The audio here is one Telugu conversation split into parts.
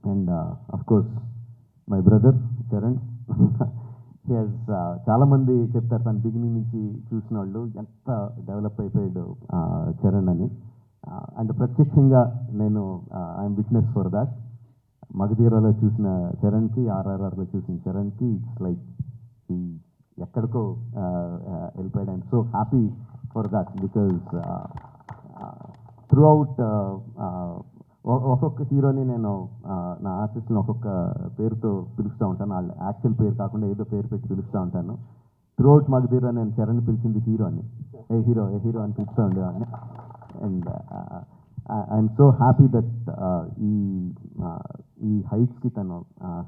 And of course my brother Charan. He has చాలామంది చెప్తారు తన బిగినింగ్ నుంచి చూసిన వాళ్ళు ఎంత డెవలప్ అయిపోయాడు చరణ్ అని. అండ్ ప్రత్యక్షంగా నేను ఐఎమ్ విట్నెస్ ఫర్ దాట్. మగధీరలో చూసిన చరణ్కి, ఆర్ఆర్ఆర్లో చూసిన చరణ్కి ఇట్స్ లైక్ ఈ ఎక్కడికో వెళ్ళిపోయాడు. I'm so happy for that because through out ఒక్కొక్క హీరోని నేను నా ఆర్టిస్ట్ని ఒక్కొక్క పేరుతో పిలుస్తూ ఉంటాను. వాళ్ళ యాక్చువల్ పేరు కాకుండా ఏదో పేరు పెట్టి పిలుస్తూ ఉంటాను. త్రూ అవుట్ మగధీర నేను చరణ్ పిలిచింది హీరో అని, ఏ హీరో అని పిలుస్తూ ఉండేవాడిని. And I'm so happy that ఈ హైట్స్కి తను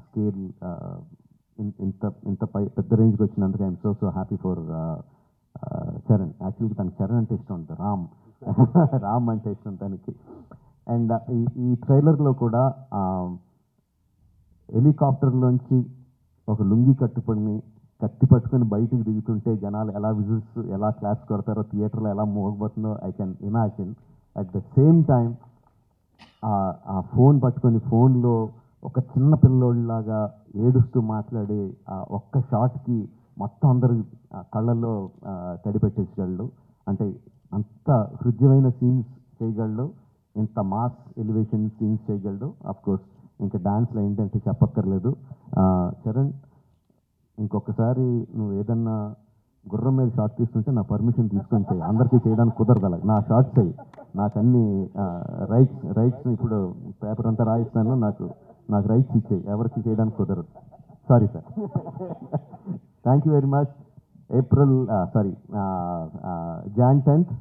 స్కేల్ ఇంత పెద్ద రేంజ్కి వచ్చినందుకు I'm so happy for Charan. యాక్చువల్గా తనకి చరణ్ అంటే ఇష్టం ఉంటుంది, రామ్ అంటే ఇష్టం తనకి. అండ్ ఈ ట్రైలర్లో కూడా హెలికాప్టర్లోంచి ఒక లుంగి కత్తి పట్టుకొని బయటికి దిగుతుంటే జనాలు ఎలా విజిల్స్ ఎలా క్లాస్ కొడతారో, థియేటర్లో ఎలా మోగబోతుందో I can imagine. At the same time ఆ ఫోన్ పట్టుకొని ఫోన్లో ఒక చిన్న పిల్లోళ్ళలాగా ఏడుస్తూ మాట్లాడే ఆ ఒక్క షాట్కి మొత్తం అందరు కళ్ళల్లో తడిపెట్టేసగలడు. అంటే అంత హృద్యమైన సీన్స్ చేయగలడు, ఇంత మాస్ ఎలివేషన్ సీన్స్ చేయగలడు. కోర్స్ ఇంకా డాన్స్లో ఏంటంటే చెప్పక్కర్లేదు. చరణ్, ఇంకొకసారి నువ్వు ఏదన్నా గుర్రం మీద షార్ట్ తీస్తుంటే నా పర్మిషన్ తీసుకొని చేయి. అందరికీ చేయడానికి కుదరదు అలా. నా షార్ట్స్ అయ్యి నాకు అన్ని రైట్స్ ఇప్పుడు పేపర్ అంతా రాయిస్తాను, నాకు రైట్స్ ఇచ్చేయి, ఎవరికి చేయడానికి కుదరదు. Sorry sir. Thank you very much. Jan 10th,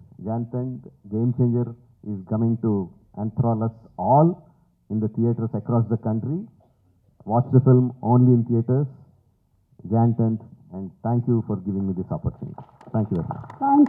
Game Changer is coming to enthrall us all in the theatres across the country. Watch the film only in theatres, Jan 10th, and thank you for giving me this opportunity. Thank you very much.